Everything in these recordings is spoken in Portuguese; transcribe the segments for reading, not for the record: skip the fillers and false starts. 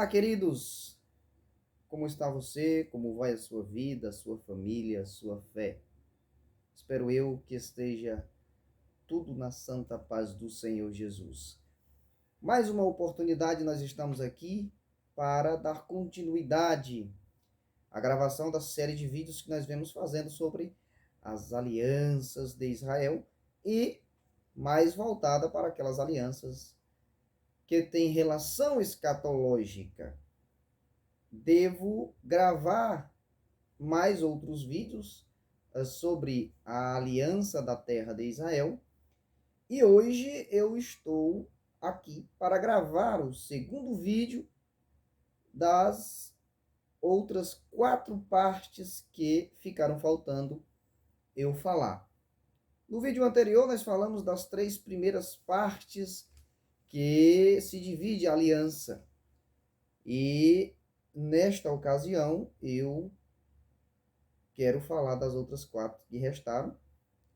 Olá, queridos! Como está você? Como vai a sua vida, a sua família, a sua fé? Espero eu que esteja tudo na santa paz do Senhor Jesus. Mais uma oportunidade, nós estamos aqui para dar continuidade à gravação da série de vídeos que nós vemos fazendo sobre as alianças de Israel e mais voltada para aquelas alianças que têm relação escatológica. Devo gravar mais outros vídeos sobre a aliança da terra de Israel. E hoje eu estou aqui para gravar o segundo vídeo das outras 4 partes que ficaram faltando eu falar. No vídeo anterior nós falamos das 3 primeiras partes que se divide a aliança. E nesta ocasião eu quero falar das outras 4 que restaram,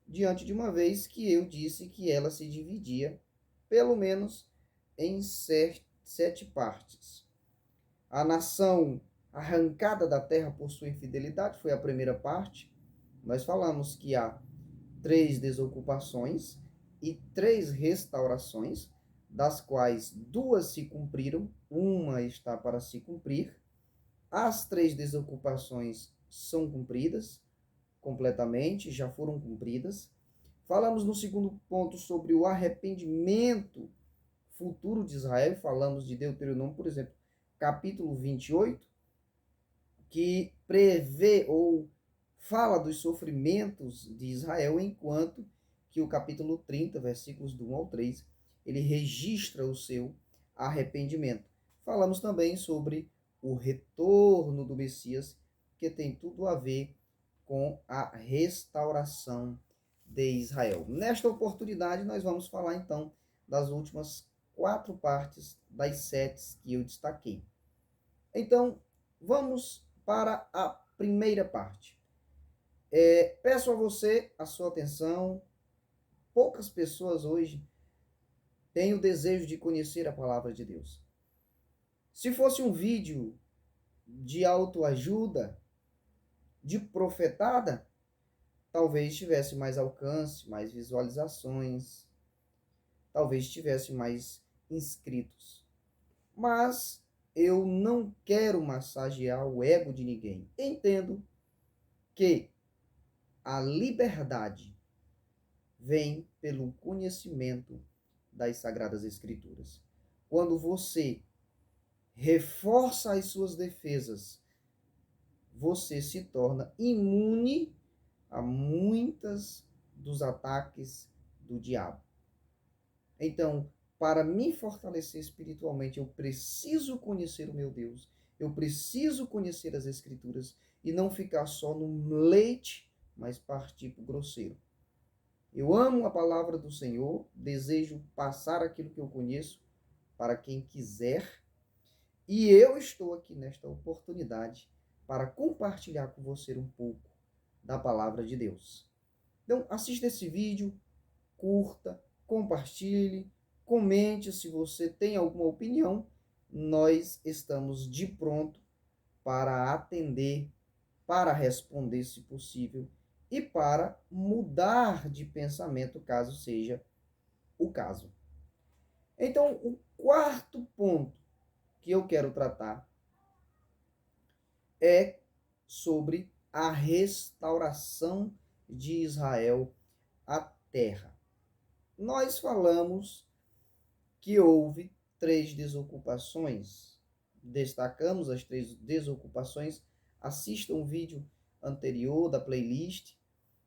diante de uma vez que eu disse que ela se dividia, pelo menos, em 7 partes. A nação arrancada da terra por sua infidelidade foi a primeira parte. Nós falamos que há 3 desocupações e 3 restaurações, das quais 2 se cumpriram, uma está para se cumprir. As 3 desocupações são cumpridas completamente, já foram cumpridas. Falamos no segundo ponto sobre o arrependimento futuro de Israel, falamos de Deuteronômio, por exemplo, capítulo 28, que prevê ou fala dos sofrimentos de Israel, enquanto que o capítulo 30, versículos do 1 ao 3, ele registra o seu arrependimento. Falamos também sobre o retorno do Messias, que tem tudo a ver com a restauração de Israel. Nesta oportunidade, nós vamos falar então das últimas 4 partes das 7 que eu destaquei. Então, vamos para a primeira parte. Peço a você a sua atenção. Poucas pessoas hoje têm o desejo de conhecer a palavra de Deus. Se fosse um vídeo de autoajuda, de profetada, talvez tivesse mais alcance, mais visualizações, talvez tivesse mais inscritos. Mas eu não quero massagear o ego de ninguém. Entendo que a liberdade vem pelo conhecimento das Sagradas Escrituras. Quando você reforça as suas defesas, você se torna imune a muitos dos ataques do diabo. Então, para me fortalecer espiritualmente, eu preciso conhecer o meu Deus, eu preciso conhecer as Escrituras e não ficar só no leite, mas partir para o grosseiro. Eu amo a palavra do Senhor, desejo passar aquilo que eu conheço para quem quiser, e eu estou aqui nesta oportunidade para compartilhar com você um pouco da palavra de Deus. Então, assista esse vídeo, curta, compartilhe, comente se você tem alguma opinião. Nós estamos de pronto para atender, para responder se possível e para mudar de pensamento caso seja o caso. Então, o quarto ponto que eu quero tratar é sobre a restauração de Israel à terra. Nós falamos que houve 3 desocupações, destacamos as 3 desocupações. Assista um vídeo anterior da playlist,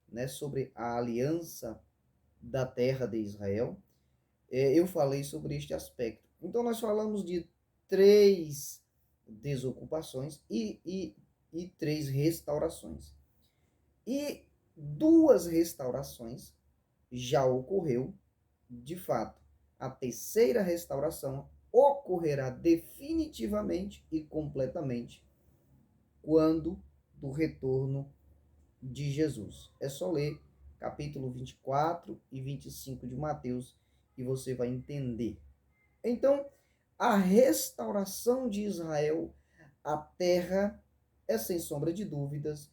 né, sobre a aliança da terra de Israel. Eu falei sobre este aspecto. Então, nós falamos de 3 desocupações e 3 restaurações. E 2 restaurações já ocorreu, de fato. A terceira restauração ocorrerá definitivamente e completamente quando do retorno de Jesus. É só ler capítulo 24 e 25 de Mateus e você vai entender. Então, a restauração de Israel à terra é, sem sombra de dúvidas,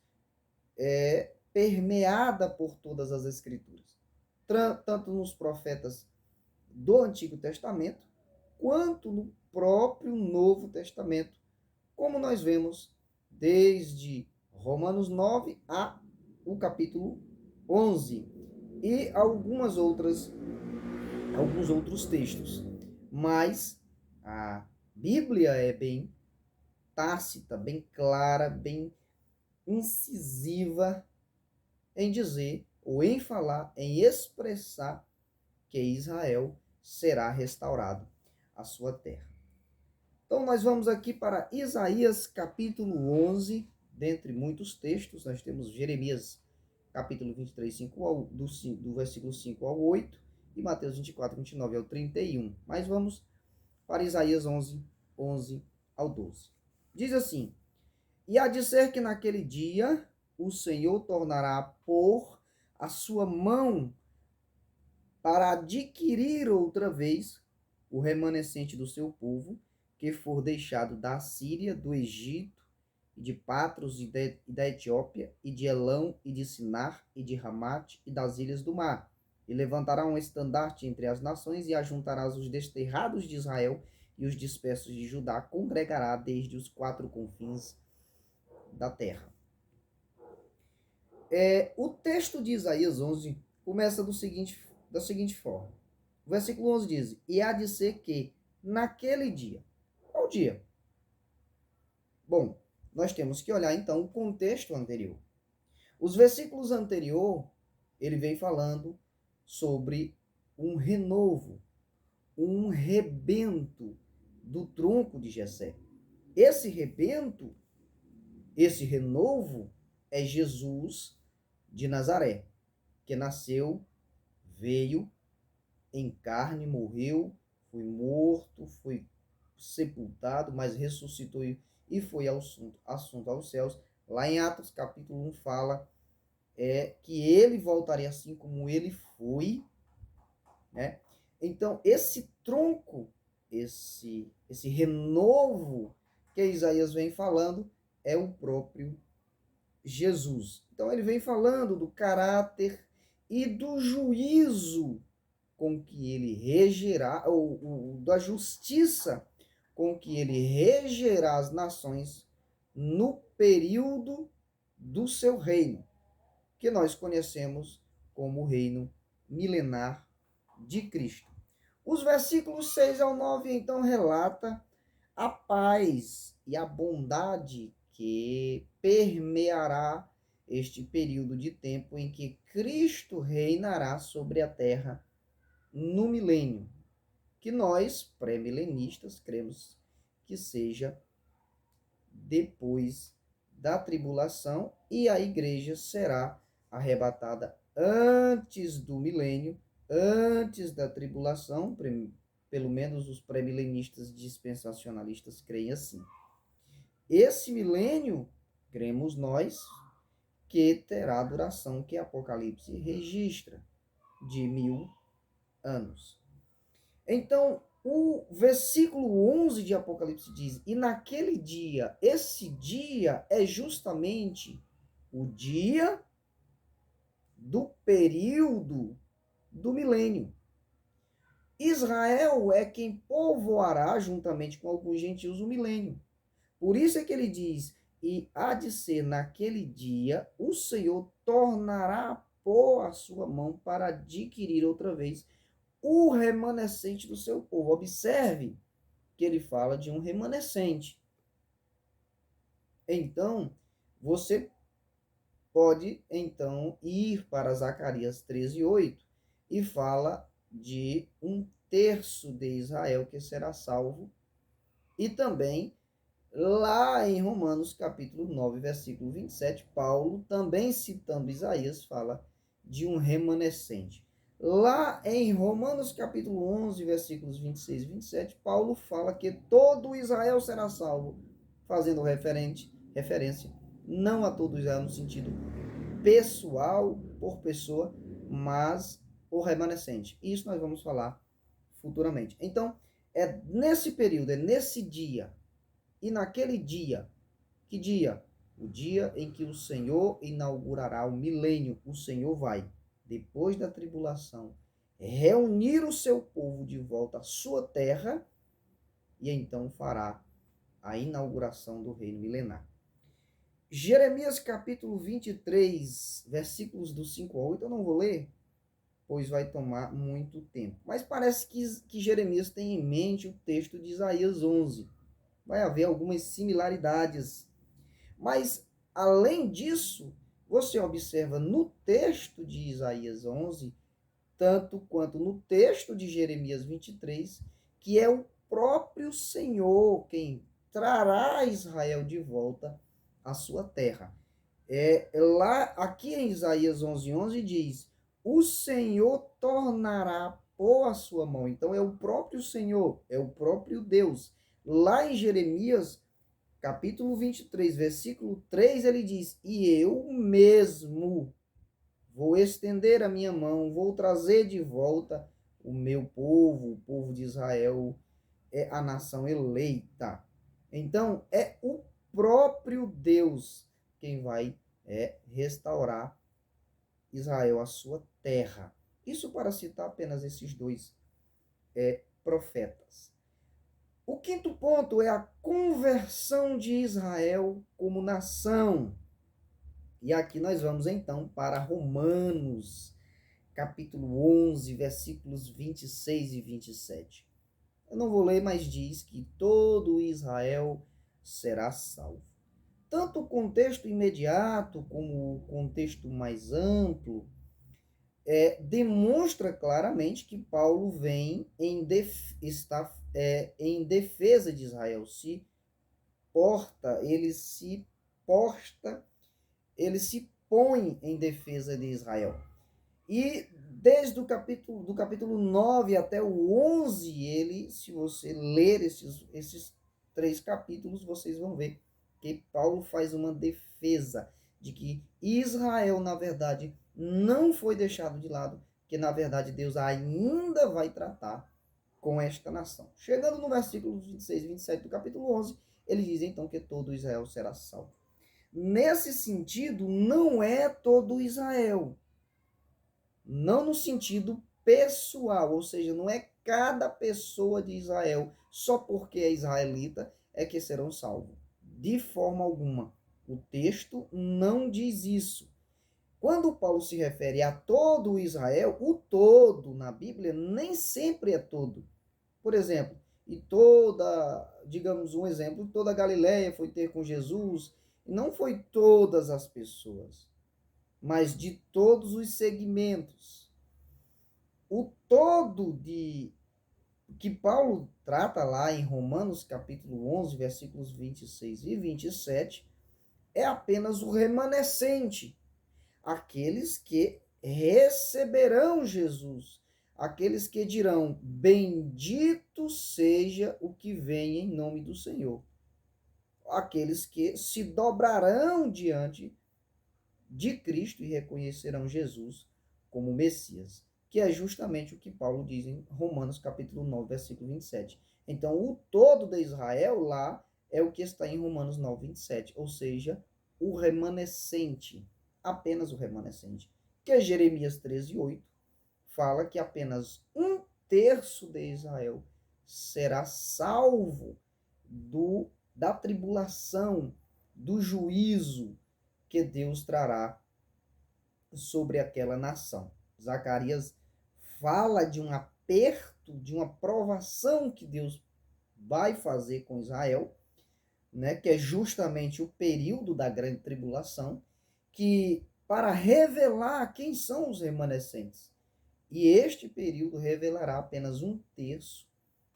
permeada por todas as Escrituras, tanto nos profetas do Antigo Testamento, quanto no próprio Novo Testamento, como nós vemos desde Romanos 9 a o capítulo 11 e alguns outros textos. Mas a Bíblia é bem tácita, bem clara, bem incisiva em dizer, ou em falar, em expressar que Israel será restaurado a sua terra. Então, nós vamos aqui para Isaías capítulo 11, dentre muitos textos, nós temos Jeremias capítulo 23, do versículo 5 ao 8, e Mateus 24, 29 ao 31. Mas vamos para Isaías 11, 11 ao 12. Diz assim: E há de ser que naquele dia o Senhor tornará a pôr a sua mão para adquirir outra vez o remanescente do seu povo, que for deixado da Síria, do Egito, e de Patros e da Etiópia, e de Elão, e de Sinar, e de Ramate, e das ilhas do mar. E levantará um estandarte entre as nações, e ajuntarás os desterrados de Israel, e os dispersos de Judá congregará desde os quatro confins da terra. O texto de Isaías 11 começa da seguinte forma. O versículo 11 diz: E há de ser que naquele dia. Qual dia? Bom, nós temos que olhar então o contexto anterior. Os versículos anteriores, ele vem falando sobre um renovo, um rebento do tronco de Jessé. Esse rebento, esse renovo é Jesus de Nazaré, que nasceu, veio em carne, morreu, foi morto, foi sepultado, mas ressuscitou e foi assunto aos céus. Lá em Atos capítulo 1 fala que ele voltaria assim como ele foi, né? Então, esse tronco, esse renovo que Isaías vem falando é o próprio Jesus. Então, ele vem falando do caráter e do juízo com que ele regerá, ou da justiça com que ele regerá as nações no período do seu reino, que nós conhecemos como o reino milenar de Cristo. Os versículos 6 ao 9, então, relata a paz e a bondade que permeará este período de tempo em que Cristo reinará sobre a terra no milênio, que nós, pré-milenistas, cremos que seja depois da tribulação, e a igreja será arrebatada antes do milênio, antes da tribulação, pelo menos os pré-milenistas dispensacionalistas creem assim. Esse milênio, cremos nós, que terá a duração que Apocalipse registra, de 1000 anos. Então, o versículo 11 de Apocalipse diz: E naquele dia, esse dia é justamente o dia do período do milênio. Israel é quem povoará, juntamente com alguns gentios, o milênio. Por isso é que ele diz: E há de ser naquele dia, o Senhor tornará a pôr a sua mão para adquirir outra vez o remanescente do seu povo. Observe que ele fala de um remanescente. Então, você pode então ir para Zacarias 13:8 e fala de um terço de Israel que será salvo, e também lá em Romanos capítulo 9, versículo 27, Paulo, também citando Isaías, fala de um remanescente. Lá em Romanos capítulo 11, versículos 26 e 27, Paulo fala que todo Israel será salvo, fazendo referência não a todo Israel no sentido pessoal, por pessoa, mas o remanescente. Isso nós vamos falar futuramente. Então, É nesse período, é nesse dia. E naquele dia, que dia? O dia em que o Senhor inaugurará o milênio. O Senhor vai, depois da tribulação, reunir o seu povo de volta à sua terra e então fará a inauguração do reino milenar. Jeremias capítulo 23, versículos do 5 a 8, eu não vou ler, pois vai tomar muito tempo. Mas parece que Jeremias tem em mente o texto de Isaías 11. Vai haver algumas similaridades. Mas, além disso, você observa no texto de Isaías 11, tanto quanto no texto de Jeremias 23, que é o próprio Senhor quem trará Israel de volta à sua terra. Lá, aqui em Isaías 11:11 diz: o Senhor tornará a pôr a sua mão. Então é o próprio Senhor, é o próprio Deus. Lá em Jeremias, capítulo 23, versículo 3, ele diz: e eu mesmo vou estender a minha mão, vou trazer de volta o meu povo, o povo de Israel, é a nação eleita. Então, é o próprio Deus quem vai restaurar Israel à sua terra. Isso para citar apenas esses dois profetas. O quinto ponto é a conversão de Israel como nação. E aqui nós vamos então para Romanos, capítulo 11, versículos 26 e 27. Eu não vou ler, mas diz que todo Israel será salvo. Tanto o contexto imediato como o contexto mais amplo demonstra claramente que Paulo vem está em defesa de Israel, ele se posta, ele se põe em defesa de Israel. E desde do capítulo 9 até o 11, ele, se você ler esses 3 capítulos, vocês vão ver que Paulo faz uma defesa de que Israel, na verdade, não foi deixado de lado, que na verdade Deus ainda vai tratar com esta nação. Chegando no versículo 26 e 27 do capítulo 11, ele diz então que todo Israel será salvo. Nesse sentido, não é todo Israel. Não no sentido pessoal, ou seja, não é cada pessoa de Israel, só porque é israelita, é que serão salvos. De forma alguma. O texto não diz isso. Quando Paulo se refere a todo Israel, o todo na Bíblia nem sempre é todo. Por exemplo, e digamos um exemplo, toda a Galileia foi ter com Jesus, e não foi todas as pessoas, mas de todos os segmentos. O todo que Paulo trata lá em Romanos capítulo 11, versículos 26 e 27, é apenas o remanescente, aqueles que receberão Jesus, aqueles que dirão: bendito seja o que vem em nome do Senhor, aqueles que se dobrarão diante de Cristo e reconhecerão Jesus como Messias, que é justamente o que Paulo diz em Romanos capítulo 9, versículo 27. Então, o todo de Israel lá é o que está em Romanos 9, 27, ou seja, o remanescente, apenas o remanescente, que Jeremias 13, 8 fala que apenas 1/3 de Israel será salvo da tribulação, do juízo que Deus trará sobre aquela nação. Zacarias fala de um aperto, de uma provação que Deus vai fazer com Israel, né, que é justamente o período da grande tribulação, que para revelar quem são os remanescentes. E este período revelará apenas 1/3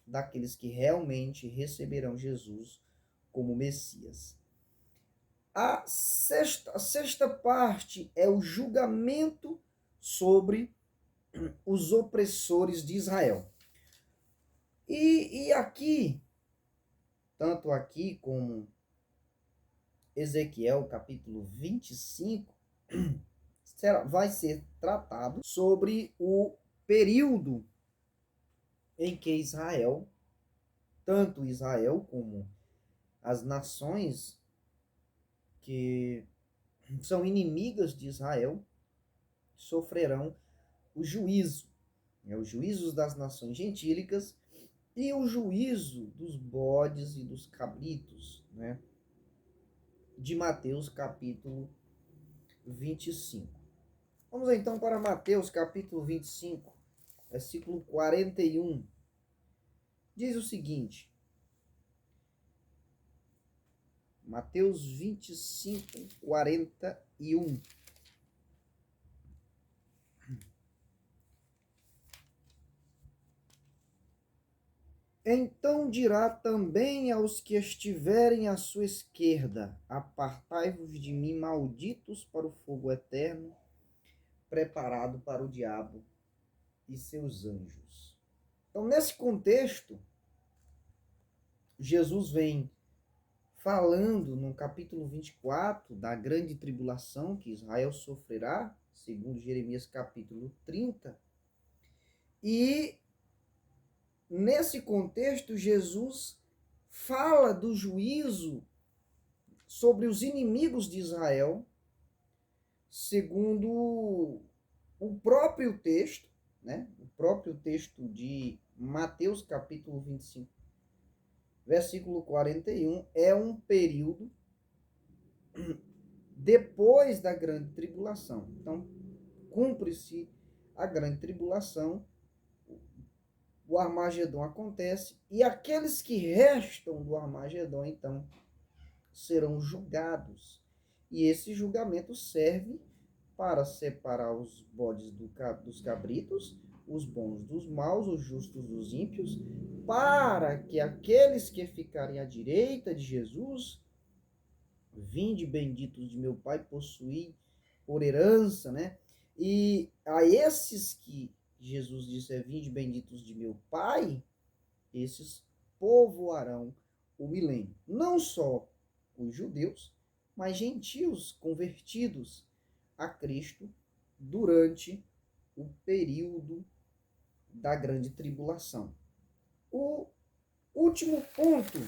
daqueles que realmente receberão Jesus como Messias. A sexta parte é o julgamento sobre os opressores de Israel. E aqui, tanto aqui como Ezequiel, capítulo 25, vai ser tratado sobre o período em que Israel tanto Israel como as nações que são inimigas de Israel sofrerão o juízo, né? Os juízos das nações gentílicas e o juízo dos bodes e dos cabritos, né? De Mateus capítulo 25. Vamos então para Mateus capítulo 25, versículo 41. Diz o seguinte: Mateus 25, 41. Então dirá também aos que estiverem à sua esquerda: Apartai-vos de mim, malditos, para o fogo eterno, preparado para o diabo e seus anjos. Então, nesse contexto, Jesus vem falando no capítulo 24 da grande tribulação que Israel sofrerá, segundo Jeremias capítulo 30. E nesse contexto, Jesus fala do juízo sobre os inimigos de Israel, segundo o próprio texto, né? O próprio texto de Mateus capítulo 25, versículo 41, é um período depois da grande tribulação. Então, cumpre-se a grande tribulação, o Armagedon acontece, e aqueles que restam do Armagedon, então, serão julgados. E esse julgamento serve para separar os bodes dos cabritos, os bons dos maus, os justos dos ímpios, para que aqueles que ficarem à direita de Jesus, vinde benditos de meu Pai, possuí por herança, né? E a esses que Jesus disse, vinde benditos de meu Pai, esses povoarão o milênio. Não só os judeus, mas gentios convertidos a Cristo durante o período da grande tribulação. O último ponto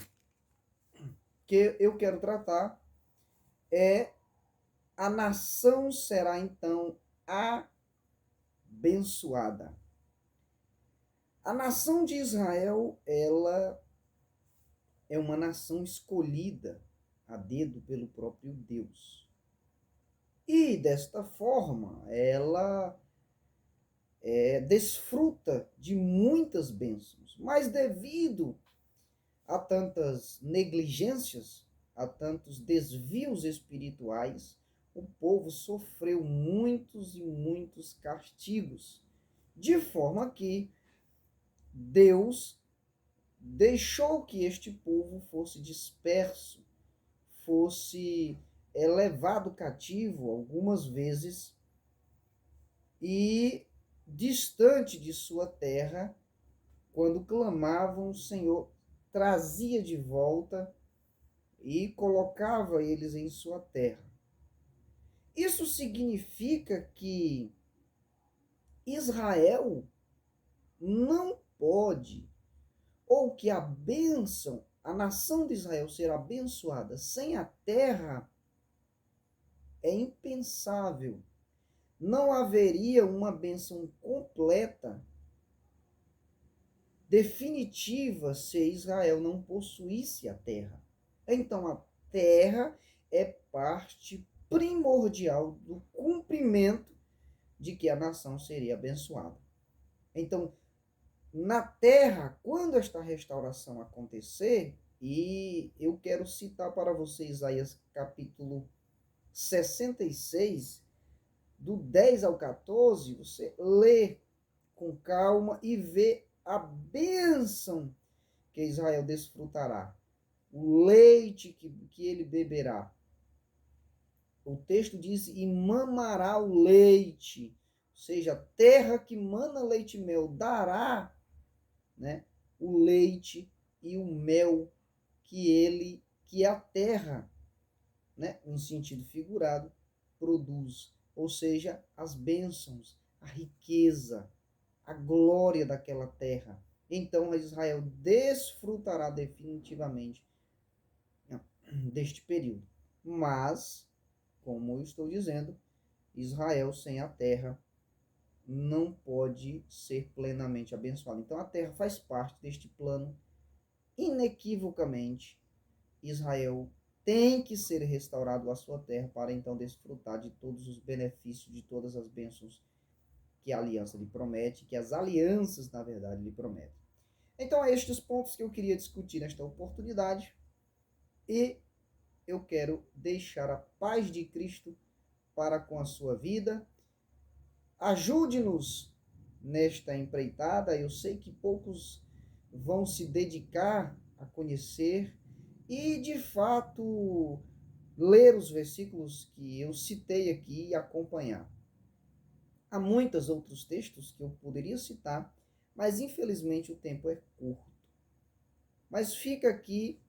que eu quero tratar é: a nação será então abençoada. A nação de Israel, ela é uma nação escolhida a dedo pelo próprio Deus. E desta forma, ela desfruta de muitas bênçãos, mas devido a tantas negligências, a tantos desvios espirituais, o povo sofreu muitos e muitos castigos, de forma que Deus deixou que este povo fosse disperso, fosse levado cativo algumas vezes e distante de sua terra. Quando clamavam, o Senhor trazia de volta e colocava eles em sua terra. Isso significa que Israel não pode, ou que a bênção, a nação de Israel ser abençoada sem a terra, é impensável. Não haveria uma bênção completa, definitiva, se Israel não possuísse a terra. Então, a terra é parte primordial do cumprimento de que a nação seria abençoada. Então, na terra, quando esta restauração acontecer, e eu quero citar para vocês Isaías capítulo 66, do 10 ao 14, você lê com calma e vê a bênção que Israel desfrutará, o leite que ele beberá. O texto diz, e mamará o leite, ou seja, a terra que mana leite e mel dará, né, o leite e o mel que a terra, né, em sentido figurado, produz, ou seja, as bênçãos, a riqueza, a glória daquela terra. então Israel desfrutará definitivamente deste período. Mas, como eu estou dizendo, Israel sem a terra não pode ser plenamente abençoado. Então a terra faz parte deste plano. Inequivocamente, Israel tem que ser restaurado à sua terra para então desfrutar de todos os benefícios, de todas as bênçãos que a aliança lhe promete, que as alianças, na verdade, lhe prometem. Então, é estes pontos que eu queria discutir nesta oportunidade e eu quero deixar a paz de Cristo para com a sua vida. Ajude-nos nesta empreitada. Eu sei que poucos vão se dedicar a conhecer e, de fato, ler os versículos que eu citei aqui e acompanhar. Há muitos outros textos que eu poderia citar, mas infelizmente o tempo é curto. Mas fica aqui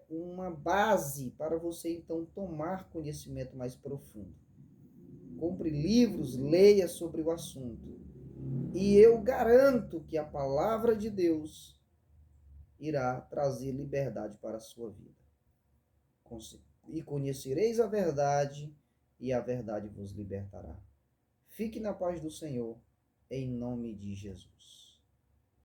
uma base para você então tomar conhecimento mais profundo. Compre livros, leia sobre o assunto. E eu garanto que a palavra de Deus irá trazer liberdade para a sua vida. E conhecereis a verdade, e a verdade vos libertará. Fique na paz do Senhor, em nome de Jesus.